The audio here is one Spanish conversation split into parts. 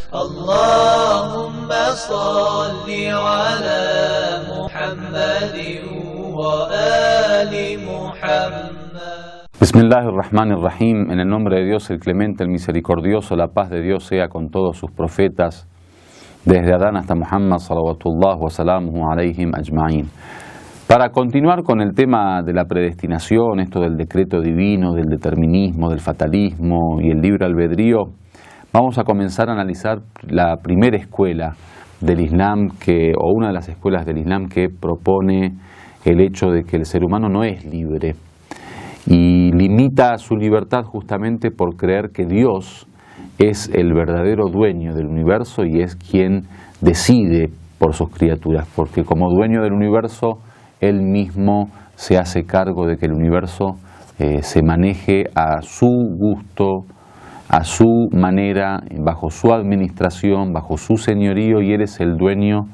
اللهم صل على محمد وآل محمد. Bismillahirrahmanirrahim. En el nombre de Dios, el clemente, el misericordioso, la paz de Dios sea con todos sus profetas, desde Adán hasta Muhammad, salawatullah wa salamuhu alayhim ajma'in. Para continuar con el tema de la predestinación, esto del decreto divino, del determinismo, del fatalismo y el libre albedrío, vamos a comenzar a analizar la primera escuela del Islam, o una de las escuelas del Islam que propone el hecho de que el ser humano no es libre y limita su libertad justamente por creer que Dios es el verdadero dueño del universo y es quien decide por sus criaturas, porque como dueño del universo, Él mismo se hace cargo de que el universo se maneje a su gusto, a su manera, bajo su administración, bajo su señorío, y Él es el dueño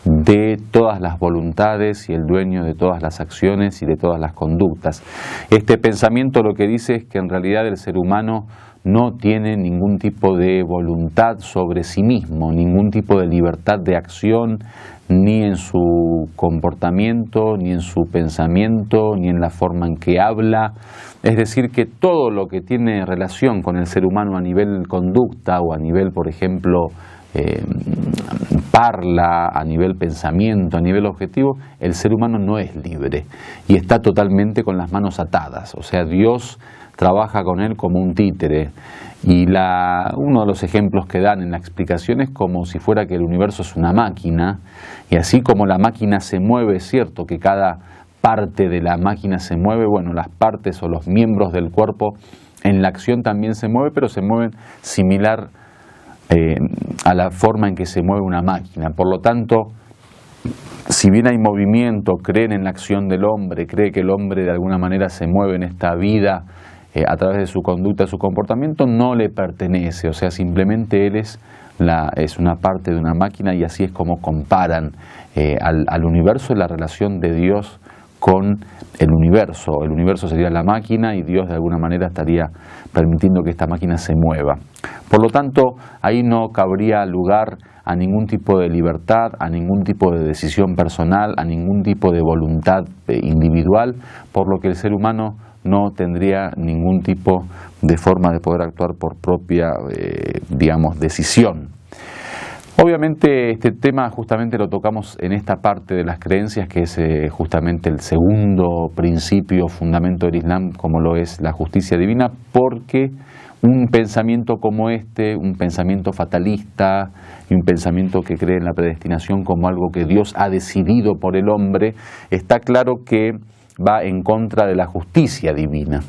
de todas las voluntades y el dueño de todas las acciones y de todas las conductas. Este pensamiento lo que dice es que en realidad el ser humano no tiene ningún tipo de voluntad sobre sí mismo, ningún tipo de libertad de acción, ni en su comportamiento, ni en su pensamiento, ni en la forma en que habla. Es decir, que todo lo que tiene relación con el ser humano a nivel conducta o a nivel, por ejemplo, parla, a nivel pensamiento, a nivel objetivo, el ser humano no es libre y está totalmente con las manos atadas. O sea, Dios trabaja con él como un títere, y uno de los ejemplos que dan en la explicación es como si fuera que el universo es una máquina, y así como la máquina se mueve, es cierto que cada parte de la máquina se mueve, bueno, las partes o los miembros del cuerpo en la acción también se mueven, pero se mueven similar a la forma en que se mueve una máquina. Por lo tanto, si bien hay movimiento, creen en la acción del hombre, cree que el hombre de alguna manera se mueve en esta vida a través de su conducta, su comportamiento, no le pertenece. O sea, simplemente él es una parte de una máquina, y así es como comparan al universo y la relación de Dios con el universo. El universo sería la máquina y Dios de alguna manera estaría permitiendo que esta máquina se mueva. Por lo tanto, ahí no cabría lugar a ningún tipo de libertad, a ningún tipo de decisión personal, a ningún tipo de voluntad individual, por lo que el ser humano no tendría ningún tipo de forma de poder actuar por propia, decisión. Obviamente este tema justamente lo tocamos en esta parte de las creencias, que es justamente el segundo principio, fundamento del Islam, como lo es la justicia divina, porque un pensamiento como este, un pensamiento fatalista y un pensamiento que cree en la predestinación como algo que Dios ha decidido por el hombre, está claro que va en contra de la justicia divina,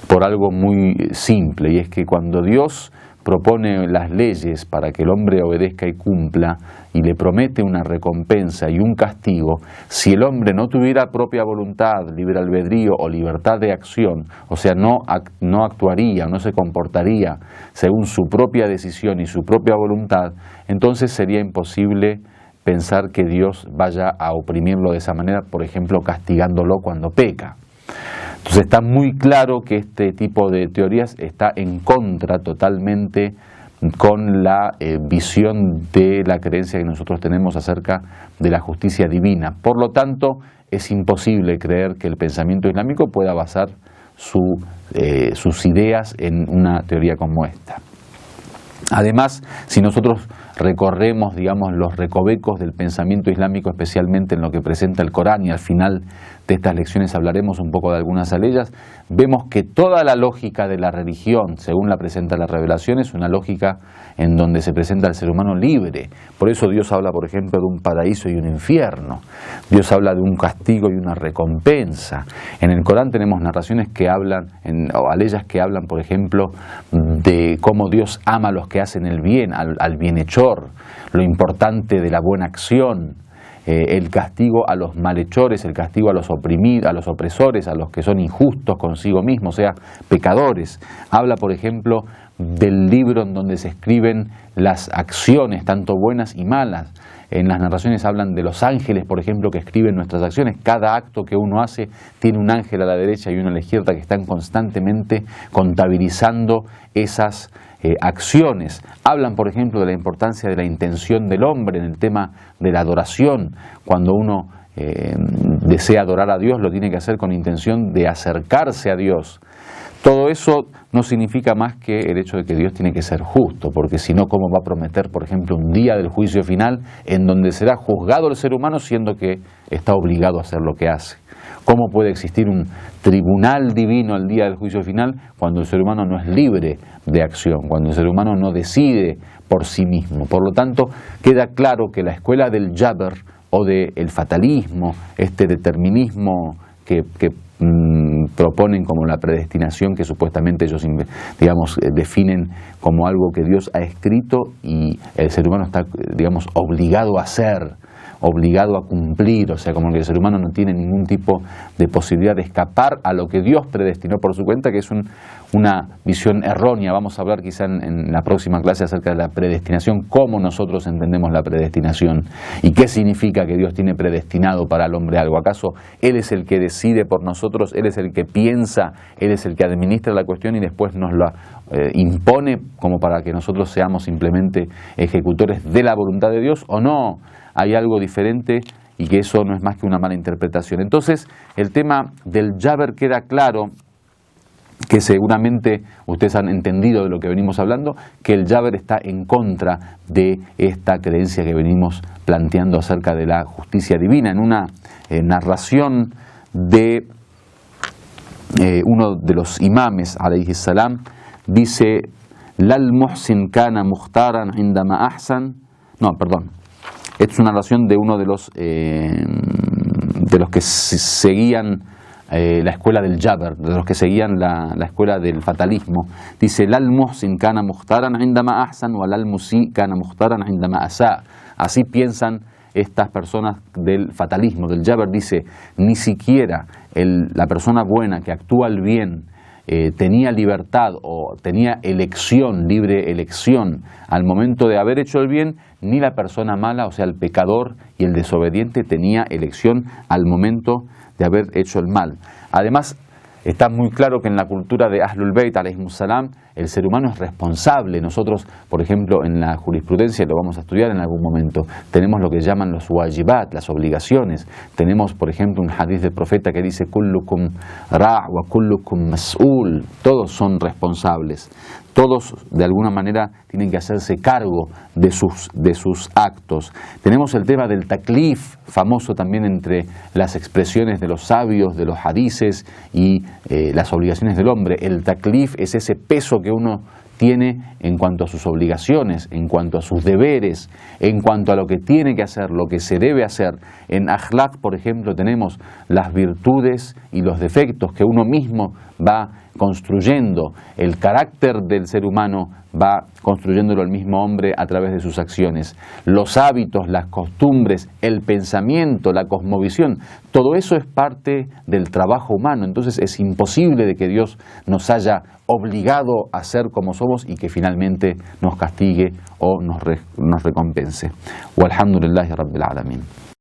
por algo muy simple, y es que cuando Dios propone las leyes para que el hombre obedezca y cumpla, y le promete una recompensa y un castigo, si el hombre no tuviera propia voluntad, libre albedrío o libertad de acción, o sea, no actuaría, no se comportaría según su propia decisión y su propia voluntad, entonces sería imposible pensar que Dios vaya a oprimirlo de esa manera, por ejemplo, castigándolo cuando peca. Entonces está muy claro que este tipo de teorías está en contra totalmente con la visión de la creencia que nosotros tenemos acerca de la justicia divina. Por lo tanto, es imposible creer que el pensamiento islámico pueda basar sus ideas en una teoría como esta. Además, si nosotros recorremos, los recovecos del pensamiento islámico, especialmente en lo que presenta el Corán, y al final de estas lecciones hablaremos un poco de algunas de ellas, vemos que toda la lógica de la religión, según la presenta la revelación, es una lógica en donde se presenta al ser humano libre. Por eso Dios habla, por ejemplo, de un paraíso y un infierno. Dios habla de un castigo y una recompensa. En el Corán tenemos narraciones que hablan, o aleyas que hablan, por ejemplo, de cómo Dios ama a los que hacen el bien, al bienhechor, lo importante de la buena acción, el castigo a los malhechores, el castigo a los oprimidos, a los opresores, a los que son injustos consigo mismos, o sea, pecadores. Habla, por ejemplo, del libro en donde se escriben las acciones, tanto buenas y malas. En las narraciones hablan de los ángeles, por ejemplo, que escriben nuestras acciones. Cada acto que uno hace tiene un ángel a la derecha y uno a la izquierda que están constantemente contabilizando esas acciones. Hablan, por ejemplo, de la importancia de la intención del hombre en el tema de la adoración. Cuando uno desea adorar a Dios, lo tiene que hacer con intención de acercarse a Dios. Todo eso no significa más que el hecho de que Dios tiene que ser justo, porque si no, ¿cómo va a prometer, por ejemplo, un día del juicio final en donde será juzgado el ser humano siendo que está obligado a hacer lo que hace? ¿Cómo puede existir un tribunal divino al día del juicio final cuando el ser humano no es libre de acción, cuando el ser humano no decide por sí mismo? Por lo tanto, queda claro que la escuela del Jabr o del fatalismo, este determinismo que proponen como la predestinación, que supuestamente ellos, digamos, definen como algo que Dios ha escrito y el ser humano está, digamos, obligado a hacer, obligado a cumplir, o sea, como que el ser humano no tiene ningún tipo de posibilidad de escapar a lo que Dios predestinó por su cuenta, que es una visión errónea. Vamos a hablar quizá en la próxima clase acerca de la predestinación, cómo nosotros entendemos la predestinación y qué significa que Dios tiene predestinado para el hombre algo. ¿Acaso Él es el que decide por nosotros, Él es el que piensa, Él es el que administra la cuestión y después nos la impone como para que nosotros seamos simplemente ejecutores de la voluntad de Dios, o no? Hay algo diferente y que eso no es más que una mala interpretación. Entonces, el tema del Jabr queda claro, que seguramente ustedes han entendido de lo que venimos hablando, que el Jabr está en contra de esta creencia que venimos planteando acerca de la justicia divina. En una narración de uno de los imames, alayhi salam, dice: Lal muhsin kana mukhtaran indama ahsan. No, perdón. Esta es una narración de uno de los que seguían la escuela del Jabr, de los que seguían la escuela del fatalismo. Dice: Lal muhsin kana mukhtaran indama ahsan wa lal musi kana mukhtaran indama asa. Así piensan estas personas del fatalismo, del Jabr. Dice: ni siquiera la persona buena que actúa el bien tenía libertad o tenía elección, libre elección al momento de haber hecho el bien, ni la persona mala, o sea el pecador y el desobediente, tenía elección al momento de haber hecho el mal. Además, está muy claro que en la cultura de Ahlul Bayt, alayhimus salam, el ser humano es responsable. Nosotros, por ejemplo, en la jurisprudencia, lo vamos a estudiar en algún momento, tenemos lo que llaman los wajibat, las obligaciones. Tenemos, por ejemplo, un hadith del profeta que dice: kullukum ra' wa kullukum mas'ul. Todos son responsables. Todos, de alguna manera, tienen que hacerse cargo de sus actos. Tenemos el tema del taklif, famoso también entre las expresiones de los sabios, de los hadices y las obligaciones del hombre. El taklif es ese peso que uno tiene en cuanto a sus obligaciones, en cuanto a sus deberes, en cuanto a lo que tiene que hacer, lo que se debe hacer. En Akhlaq, por ejemplo, tenemos las virtudes y los defectos que uno mismo va construyendo. El carácter del ser humano va construyéndolo el mismo hombre a través de sus acciones. Los hábitos, las costumbres, el pensamiento, la cosmovisión, todo eso es parte del trabajo humano. Entonces es imposible de que Dios nos haya obligado a ser como somos y que finalmente nos castigue o nos recompense. Walhamdulillahi Rabbil Alamin.